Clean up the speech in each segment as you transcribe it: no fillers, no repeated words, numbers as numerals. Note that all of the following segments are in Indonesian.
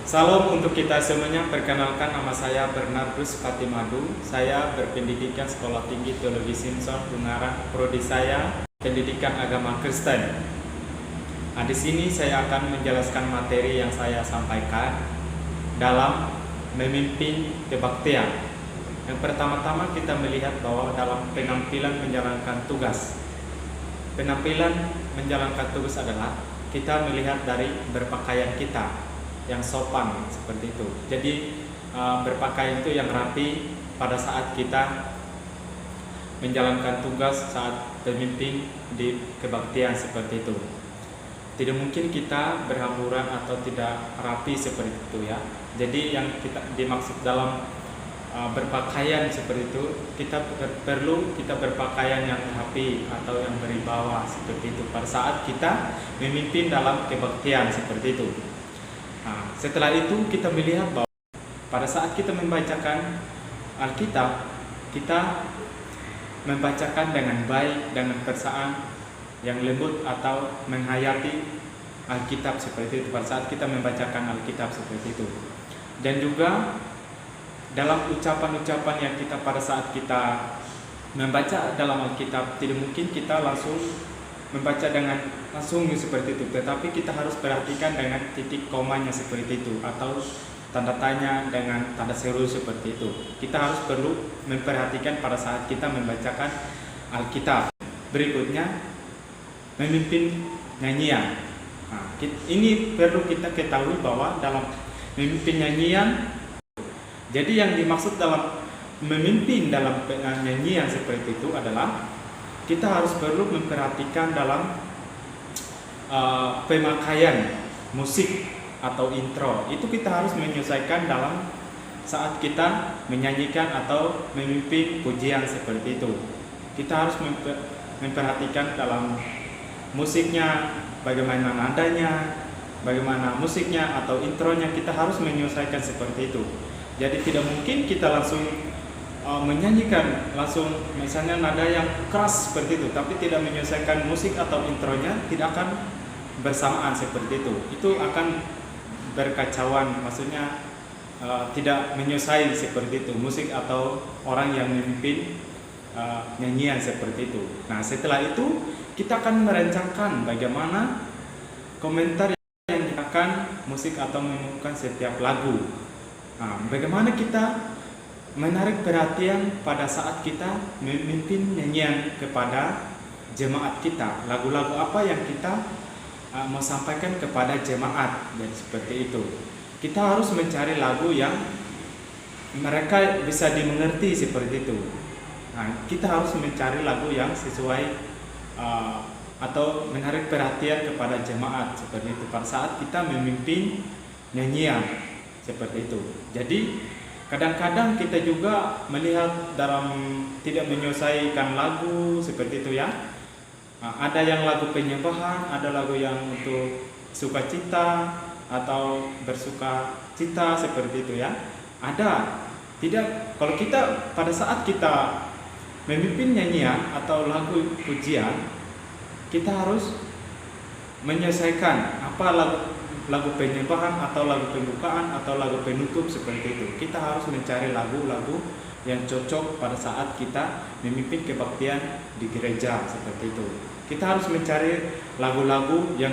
Salam untuk kita semuanya. Perkenalkan, nama saya Bernardus Fatimadu. Saya berpendidikan Sekolah Tinggi Teologi Simpson Ungaran. Prodi saya Pendidikan Agama Kristen. Nah, di sini saya akan menjelaskan materi yang saya sampaikan dalam memimpin kebaktian. Yang pertama-tama kita melihat bahwa dalam penampilan menjalankan tugas. Penampilan menjalankan tugas adalah kita melihat dari berpakaian kita yang sopan seperti itu. Jadi berpakaian itu yang rapi pada saat kita menjalankan tugas saat pemimpin di kebaktian seperti itu. Tidak mungkin kita berhamburan atau tidak rapi seperti itu ya. Jadi yang kita dimaksud dalam berpakaian seperti itu, kita perlu berpakaian yang rapi atau yang berwibawa seperti itu pada saat kita memimpin dalam kebaktian seperti itu. Nah, setelah itu kita melihat bahwa pada saat kita membacakan Alkitab, kita membacakan dengan baik, dengan perasaan yang lembut atau menghayati Alkitab seperti itu pada saat kita membacakan Alkitab seperti itu. Dan juga dalam ucapan-ucapan yang kita pada saat kita membaca dalam Alkitab, tidak mungkin kita langsung membaca dengan langsung seperti itu, tetapi kita harus perhatikan dengan titik komanya seperti itu atau tanda tanya dengan tanda seru seperti itu. Kita harus perlu memperhatikan pada saat kita membacakan Alkitab. Berikutnya, memimpin nyanyian. Nah, ini perlu kita ketahui bahwa dalam memimpin nyanyian, jadi yang dimaksud dalam memimpin dalam nyanyian seperti itu adalah kita harus perlu memperhatikan dalam pemakaian musik atau intro. Itu kita harus menyesuaikan dalam saat kita menyanyikan atau memimpin pujian seperti itu. Kita harus memperhatikan dalam musiknya, bagaimana nadanya, bagaimana musiknya atau intronya, kita harus menyesuaikan seperti itu. Jadi tidak mungkin kita langsung menyanyikan langsung misalnya nada yang keras seperti itu, tapi tidak menyelesaikan musik atau intronya, tidak akan bersamaan seperti itu. Itu akan berkacauan, maksudnya tidak menyesuaikan seperti itu musik atau orang yang memimpin nyanyian seperti itu. Nah, setelah itu kita akan merancangkan bagaimana komentar yang akan musik atau mengumumkan setiap lagu. Nah, bagaimana kita menarik perhatian pada saat kita memimpin nyanyian kepada jemaat kita. Lagu-lagu apa yang kita mau sampaikan kepada jemaat, dan seperti itu. Kita harus mencari lagu yang mereka bisa dimengerti seperti itu. Nah, kita harus mencari lagu yang sesuai atau menarik perhatian kepada jemaat seperti itu pada saat kita memimpin nyanyian seperti itu. Jadi kadang-kadang kita juga melihat dalam tidak menyelesaikan lagu seperti itu ya. Nah, ada yang lagu penyembahan, ada lagu yang untuk sukacita atau bersuka cita seperti itu ya. Ada. Tidak, kalau kita pada saat kita memimpin nyanyian atau lagu pujian, kita harus menyelesaikan apa lagu penyembahan atau lagu pembukaan atau lagu penutup seperti itu. Kita harus mencari lagu-lagu yang cocok pada saat kita memimpin kebaktian di gereja seperti itu. Kita harus mencari lagu-lagu yang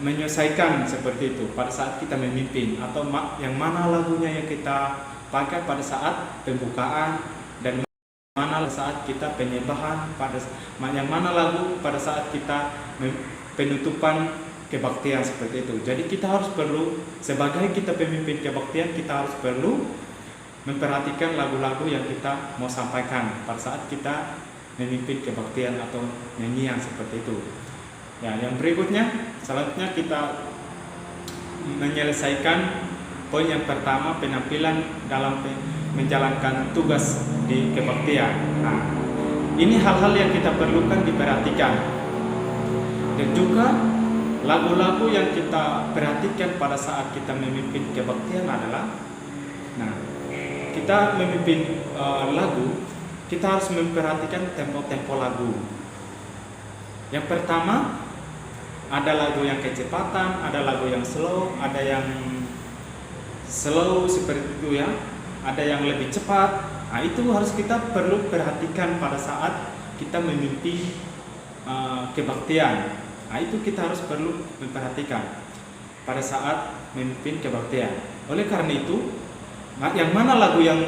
menyelesaikan seperti itu pada saat kita memimpin, atau yang mana lagunya yang kita pakai pada saat pembukaan dan mana saat kita penyembahan, yang mana lagu pada saat kita penutupan kebaktian seperti itu. Jadi kita harus perlu, sebagai kita pemimpin kebaktian, kita harus perlu memperhatikan lagu-lagu yang kita mau sampaikan pada saat kita memimpin kebaktian atau nyanyian seperti itu. Ya, yang berikutnya, selanjutnya kita menyelesaikan poin yang pertama, penampilan dalam menjalankan tugas di kebaktian. Nah, ini hal-hal yang kita perlukan diperhatikan. Dan juga lagu-lagu yang kita perhatikan pada saat kita memimpin kebaktian adalah, nah, kita memimpin lagu, kita harus memperhatikan tempo-tempo lagu. Yang pertama, ada lagu yang kecepatan, ada lagu yang slow, ada yang slow seperti itu ya, ada yang lebih cepat. Nah, itu harus kita perlu perhatikan pada saat kita memimpin kebaktian. Nah, itu kita harus perlu memperhatikan pada saat memimpin kebaktian. Oleh karena itu, yang mana lagu yang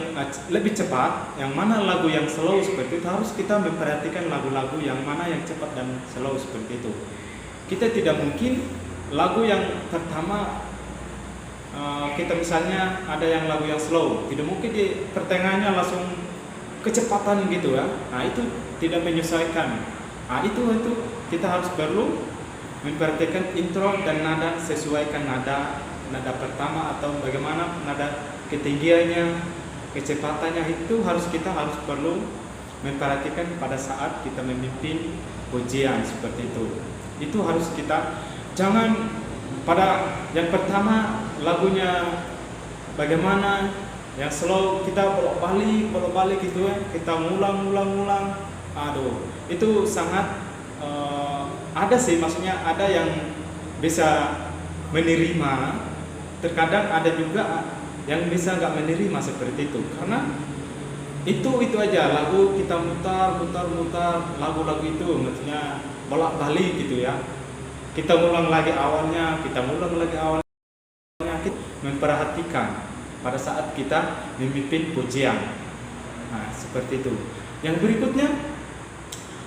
lebih cepat, yang mana lagu yang slow seperti itu, harus kita memperhatikan lagu-lagu yang mana yang cepat dan slow seperti itu. Kita tidak mungkin lagu yang pertama kita misalnya ada yang lagu yang slow, tidak mungkin di pertengahannya langsung kecepatan gitu ya. Nah, itu tidak menyesuaikan. Nah, itu kita harus perlu memperhatikan intro dan nada, sesuaikan nada pertama atau bagaimana nada ketinggiannya, kecepatannya, itu kita harus perlu memperhatikan pada saat kita memimpin pujian seperti itu. Itu harus kita, jangan pada yang pertama lagunya bagaimana, yang slow kita bolak-balik gitu ya, kita ngulang. Aduh, itu sangat ada sih, maksudnya ada yang bisa menerima, terkadang ada juga yang bisa nggak menerima seperti itu, karena itu aja lagu kita mutar lagu-lagu itu, maksudnya bolak-balik gitu ya, kita ngulang lagi awalnya, kita memperhatikan pada saat kita memimpin pujian. Nah, seperti itu. Yang berikutnya,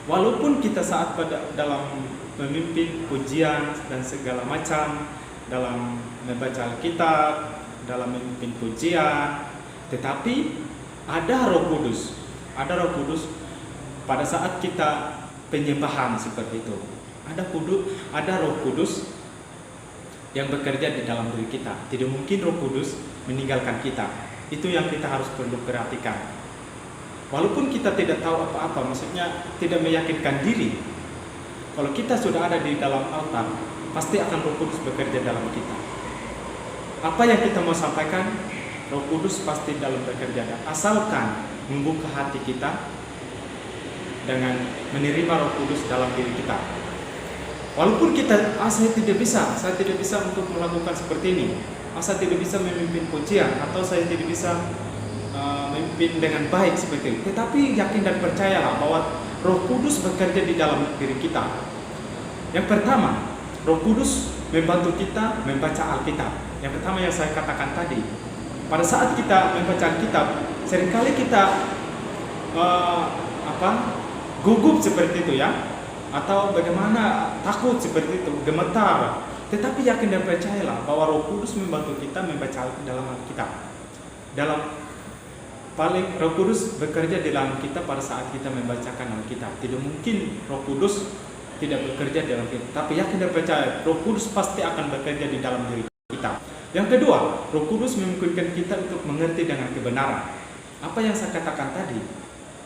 walaupun kita saat dalam memimpin pujian dan segala macam, dalam membaca Alkitab, dalam memimpin pujian, tetapi ada Roh Kudus pada saat kita penyembahan seperti itu. Ada Roh Kudus yang bekerja di dalam diri kita. Tidak mungkin Roh Kudus meninggalkan kita. Itu yang kita harus perlu perhatikan. Walaupun kita tidak tahu apa-apa, maksudnya tidak meyakinkan diri, kalau kita sudah ada di dalam altar, pasti akan Roh Kudus bekerja dalam kita. Apa yang kita mau sampaikan, Roh Kudus pasti dalam bekerja. Asalkan membuka hati kita dengan menerima Roh Kudus dalam diri kita. Walaupun kita, saya tidak bisa untuk melakukan seperti ini, saya tidak bisa memimpin pujian, atau saya tidak bisa memimpin dengan baik seperti itu. Tetapi yakin dan percayalah bahwa Roh Kudus bekerja di dalam diri kita. Yang pertama, Roh Kudus membantu kita membaca Alkitab. Yang pertama yang saya katakan tadi, pada saat kita membaca Alkitab, seringkali kita gugup seperti itu ya, atau bagaimana, takut seperti itu, gemetar. Tetapi yakin dan percayalah bahwa Roh Kudus membantu kita membaca dalam Alkitab. Roh Kudus bekerja di dalam kita pada saat kita membacakan Alkitab. Tidak mungkin Roh Kudus tidak bekerja dalam kita. Tapi yakin dan percaya, Roh Kudus pasti akan bekerja di dalam diri kita. Yang kedua, Roh Kudus memungkinkan kita untuk mengerti dengan kebenaran. Apa yang saya katakan tadi,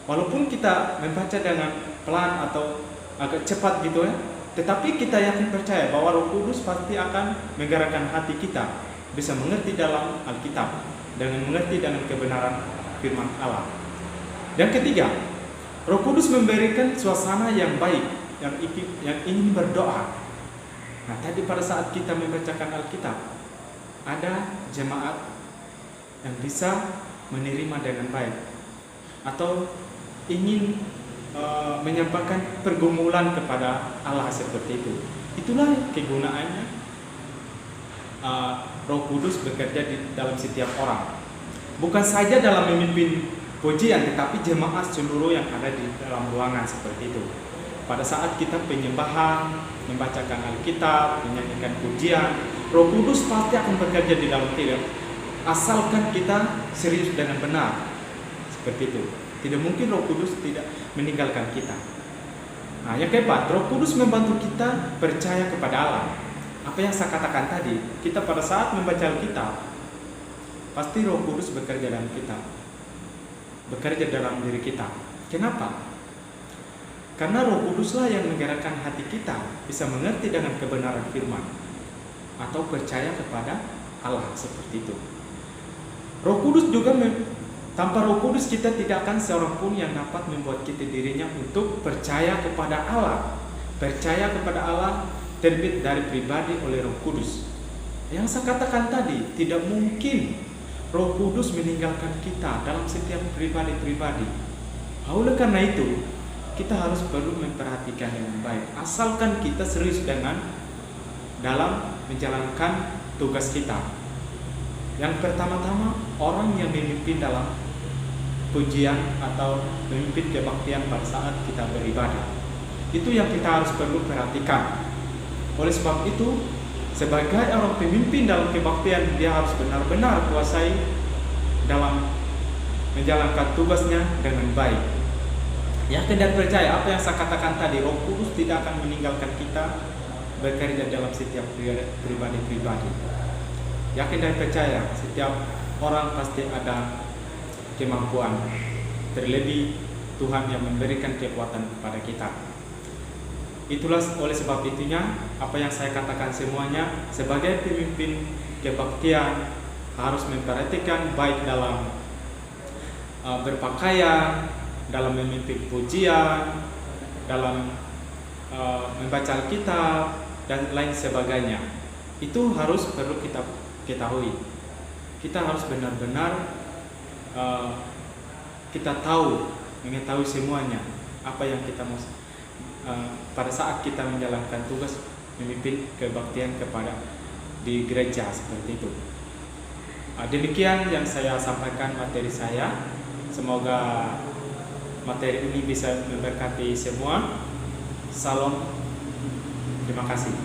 walaupun kita membaca dengan pelan atau agak cepat gitu ya, tetapi kita yakin percaya bahwa Roh Kudus pasti akan menggerakkan hati kita bisa mengerti dalam Alkitab, dengan mengerti dengan kebenaran firman Allah. Yang ketiga, Roh Kudus memberikan suasana yang baik, yang ingin berdoa. Nah, tadi pada saat kita membacakan Alkitab, ada jemaat yang bisa menerima dengan baik, atau ingin menyampaikan pergumulan kepada Allah seperti itu. Itulah kegunaannya Roh Kudus bekerja di dalam setiap orang. Bukan saja dalam memimpin pujian, tetapi jemaat seluruh yang ada di dalam ruangan seperti itu. Pada saat kita penyembahan, membacakan Alkitab, menyanyikan pujian, Roh Kudus pasti akan bekerja di dalam kita. Asalkan kita serius dengan benar. Seperti itu. Tidak mungkin Roh Kudus tidak meninggalkan kita. Nah, yang keempat, Roh Kudus membantu kita percaya kepada Allah. Apa yang saya katakan tadi, kita pada saat membaca Alkitab, pasti Roh Kudus bekerja dalam kita, bekerja dalam diri kita. Kenapa? Karena Roh Kuduslah yang menggerakkan hati kita bisa mengerti dengan kebenaran firman atau percaya kepada Allah seperti itu. Roh Kudus juga tanpa Roh Kudus kita tidak akan seorang pun yang dapat membuat kita dirinya untuk percaya kepada Allah. Percaya kepada Allah terbit dari pribadi oleh Roh Kudus. Yang saya katakan tadi, tidak mungkin Roh Kudus meninggalkan kita dalam setiap pribadi-pribadi. Oleh karena itu, kita harus perlu memperhatikan dengan baik. Asalkan kita serius dalam menjalankan tugas kita. Yang pertama-tama, orang yang memimpin dalam pujian atau memimpin kebaktian pada saat kita beribadah. Itu yang kita harus perlu perhatikan. Oleh sebab itu, sebagai orang pemimpin dalam kebaktian, dia harus benar-benar kuasai dalam menjalankan tugasnya dengan baik. Yakin dan percaya apa yang saya katakan tadi, Roh Kudus tidak akan meninggalkan kita bekerja dalam setiap pribadi-pribadi. Yakin dan percaya, setiap orang pasti ada kemampuan. Terlebih Tuhan yang memberikan kekuatan kepada kita. Itulah oleh sebab itunya apa yang saya katakan semuanya, sebagai pemimpin kebaktian harus memperhatikan baik dalam berpakaian, dalam memimpin pujian, dalam membaca Alkitab dan lain sebagainya. Itu harus perlu kita ketahui. Kita harus benar-benar kita mengetahui semuanya apa yang kita mau pada saat kita menjalankan tugas memimpin kebaktian di gereja seperti itu. Demikian yang saya sampaikan materi saya. Semoga materi ini bisa memberkati semua. Salam. Terima kasih.